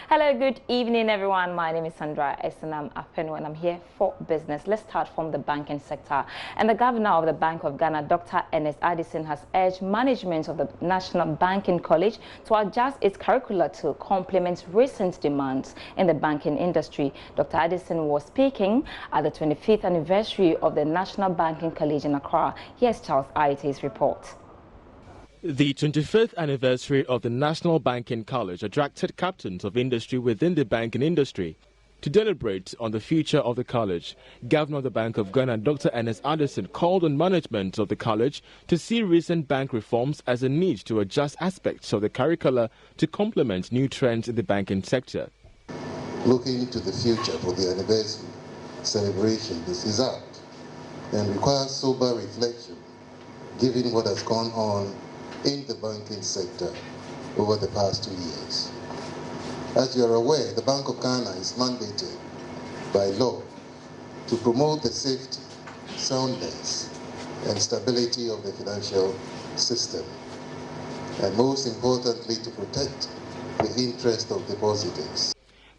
Hello, good evening, everyone. My name is Sandra Esenam Apenu, and I'm here for business. Let's start from the banking sector. And the governor of the Bank of Ghana, Dr. Ernest Addison, has urged management of the National Banking College to adjust its curricula to complement recent demands in the banking industry. Dr. Addison was speaking at the 25th anniversary of the National Banking College in Accra. Here's Charles Aite's report. The 25th anniversary of the National Banking College attracted captains of industry within the banking industry. To deliberate on the future of the college, Governor of the Bank of Ghana, Dr. Ernest Addison, called on management of the college to see recent bank reforms as a need to adjust aspects of the curricula to complement new trends in the banking sector. Looking to the future for the anniversary celebration, this is out and requires sober reflection, given what has gone on in the banking sector over the past 2 years. As you are aware, the Bank of Ghana is mandated by law to promote the safety, soundness, and stability of the financial system, and most importantly, to protect the interest of depositors.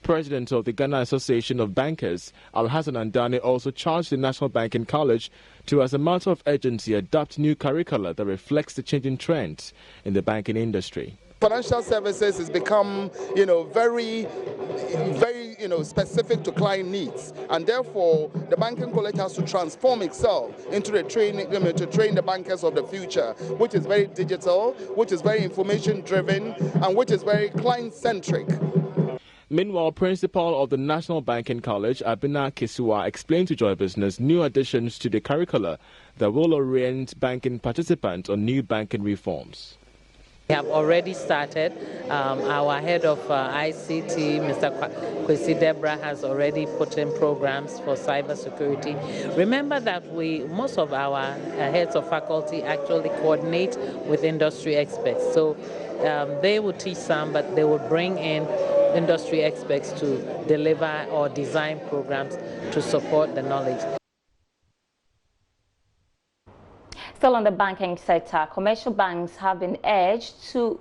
President of the Ghana Association of Bankers, Alhassan Andani, also charged the National Banking College to, as a matter of urgency, adopt new curricula that reflects the changing trends in the banking industry. Financial services has become, very specific to client needs, and therefore the banking college has to transform itself into the training, to train the bankers of the future, which is very digital, which is very information driven, and which is very client centric. Meanwhile, Principal of the National Banking College, Abina Kisua, explained to Joy Business new additions to the curricula that will orient banking participants on new banking reforms. We have already started. Our head of ICT, Mr. Kwesi Debra, has already put in programs for cybersecurity. Remember that most of our heads of faculty actually coordinate with industry experts. So they will teach some, but they will bring in industry experts to deliver or design programs to support the knowledge. Still on the banking sector, commercial banks have been urged to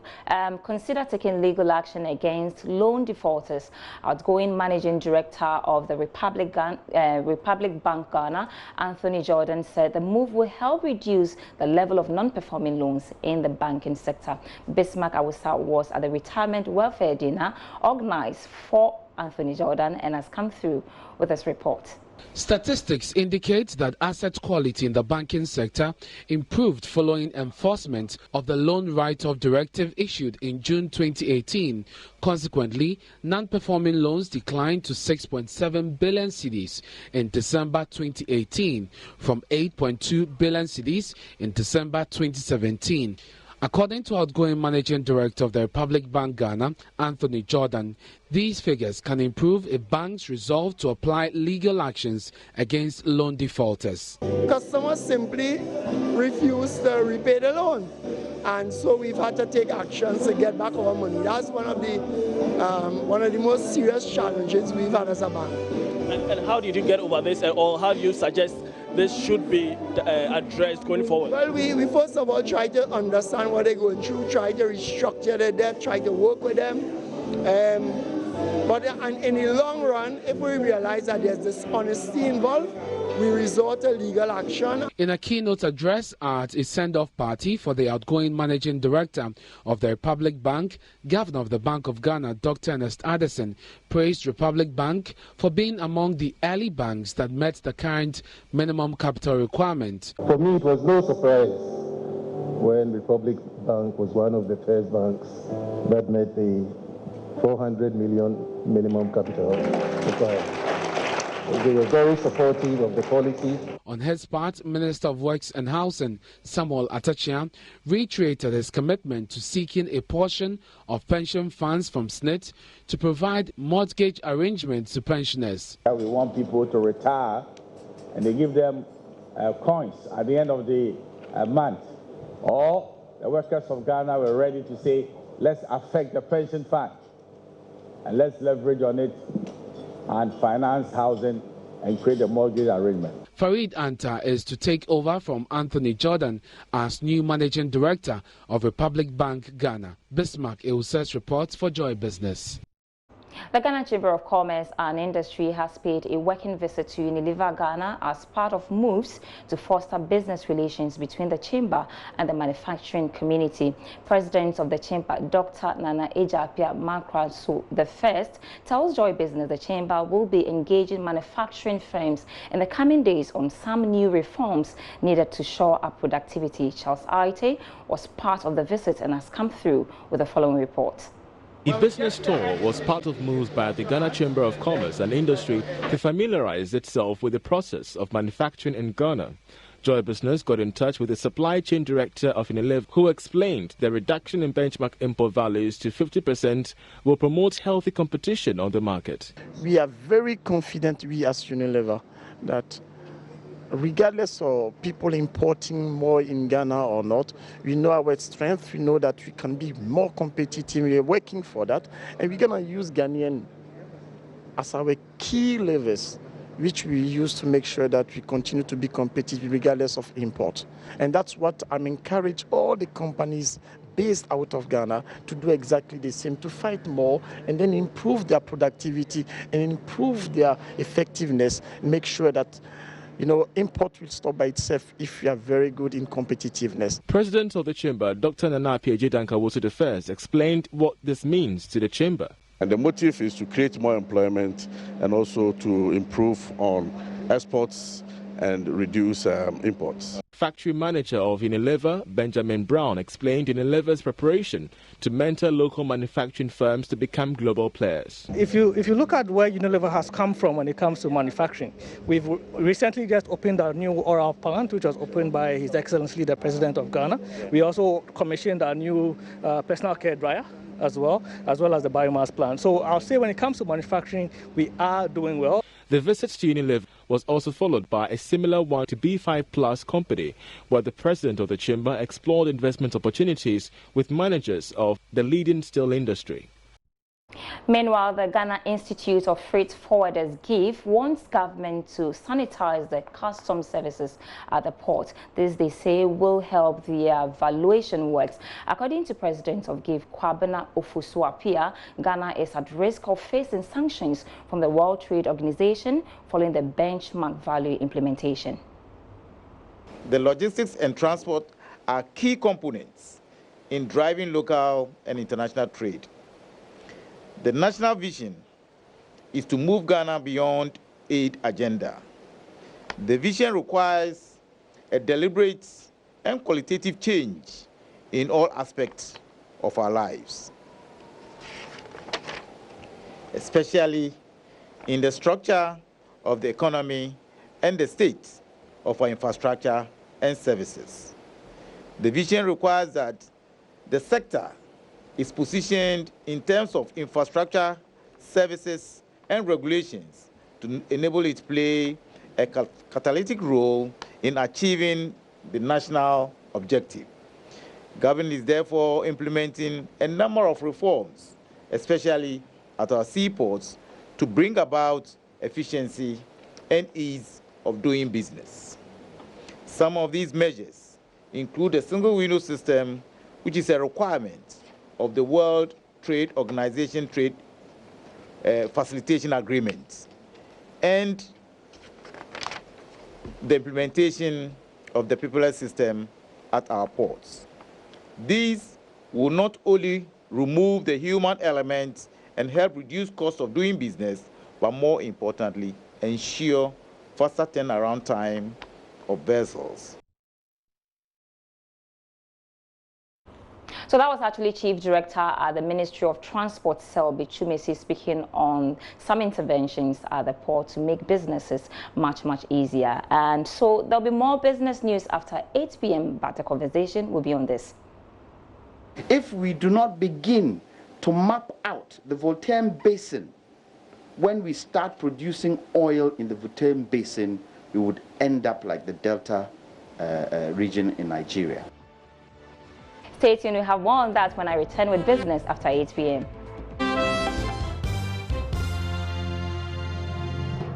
consider taking legal action against loan defaulters. Outgoing Managing Director of the Republic Bank Ghana, Anthony Jordan, said the move will help reduce the level of non-performing loans in the banking sector. Bismarck Awusa was at the retirement welfare dinner organized for Anthony Jordan and has come through with this report. Statistics indicate that asset quality in the banking sector improved following enforcement of the Loan Write-Off Directive issued in June 2018. Consequently, non-performing loans declined to 6.7 billion cedis in December 2018 from 8.2 billion cedis in December 2017. According to outgoing Managing Director of the Republic Bank Ghana, Anthony Jordan, these figures can improve a bank's resolve to apply legal actions against loan defaulters. Customers simply refuse to repay the loan, and so we've had to take actions to get back our money. That's one of the most serious challenges we've had as a bank. And how did you get over this, or how do you suggest this should be addressed going forward? Well, we first of all try to understand what they're going through, try to restructure their debt, try to work with them. But in the long run, if we realize that there's dishonesty involved, we resort to legal action. In a keynote address at a send-off party for the outgoing Managing Director of the Republic Bank, Governor of the Bank of Ghana, Dr. Ernest Addison, praised Republic Bank for being among the early banks that met the current minimum capital requirement. For me, it was no surprise when Republic Bank was one of the first banks that met the 400 million minimum capital requirement. They were very supportive of the policy. On his part, Minister of Works and Housing, Samuel Atachian, reiterated his commitment to seeking a portion of pension funds from SSNIT to provide mortgage arrangements to pensioners. We want people to retire and they give them coins at the end of the month. Or the workers of Ghana were ready to say, let's affect the pension fund and let's leverage on it and finance housing and create a mortgage arrangement. Farid Anta is to take over from Anthony Jordan as new Managing Director of Republic Bank Ghana. Bismarck Ewuses reports for Joy Business. The Ghana Chamber of Commerce and Industry has paid a working visit to Unilever Ghana as part of moves to foster business relations between the Chamber and the manufacturing community. President of the Chamber, Dr. Nana Ejapia Makrasu I, tells Joy Business the Chamber will be engaging manufacturing firms in the coming days on some new reforms needed to shore up productivity. Charles Aite was part of the visit and has come through with the following report. The business tour was part of moves by the Ghana Chamber of Commerce and Industry to familiarize itself with the process of manufacturing in Ghana. Joy Business got in touch with the supply chain director of Unilever, who explained the reduction in benchmark import values to 50% will promote healthy competition on the market. We are very confident, we as Unilever, that regardless of people importing more in Ghana or not, we know our strength, we know that we can be more competitive, we are working for that, and we're going to use Ghanaian as our key levers, which we use to make sure that we continue to be competitive regardless of import. And that's what I'm encouraging all the companies based out of Ghana to do exactly the same, to fight more and then improve their productivity and improve their effectiveness, make sure that import will stop by itself if we are very good in competitiveness. President of the Chamber, Dr. Nana Ejapia I, explained what this means to the Chamber. And the motive is to create more employment and also to improve on exports and reduce imports. Factory manager of Unilever, Benjamin Brown, explained Unilever's preparation to mentor local manufacturing firms to become global players. If you look at where Unilever has come from when it comes to manufacturing, we've recently just opened our new oral plant, which was opened by His Excellency the President of Ghana. We also commissioned our new personal care dryer as well as the biomass plant. So I'll say when it comes to manufacturing, we are doing well. The visit to Unilever was also followed by a similar one to B5 Plus company, where the president of the chamber explored investment opportunities with managers of the leading steel industry. Meanwhile, the Ghana Institute of Freight Forwarders GIF wants government to sanitize the customs services at the port. This, they say, will help the valuation works. According to President of GIF, Kwabena Ofusuapia, Ghana is at risk of facing sanctions from the World Trade Organization following the benchmark value implementation. The logistics and transport are key components in driving local and international trade. The national vision is to move Ghana beyond aid agenda. The vision requires a deliberate and qualitative change in all aspects of our lives, especially in the structure of the economy and the state of our infrastructure and services. The vision requires that the sector is positioned in terms of infrastructure, services, and regulations to enable it to play a catalytic role in achieving the national objective. Government is therefore implementing a number of reforms, especially at our seaports, to bring about efficiency and ease of doing business. Some of these measures include a single window system, which is a requirement of the World Trade Organization Trade Facilitation Agreement, and the implementation of the paperless system at our ports. These will not only remove the human element and help reduce cost of doing business, but more importantly, ensure faster turnaround time of vessels. So that was actually Chief Director at the Ministry of Transport, Selby Chumesi, speaking on some interventions at the port to make businesses much easier. And so there'll be more business news after 8 p.m., but the conversation will be on this. If we do not begin to map out the Voltaire Basin, when we start producing oil in the Voltaire Basin, we would end up like the Delta region in Nigeria. Stay tuned, we have more on that when I return with business after 8 p.m.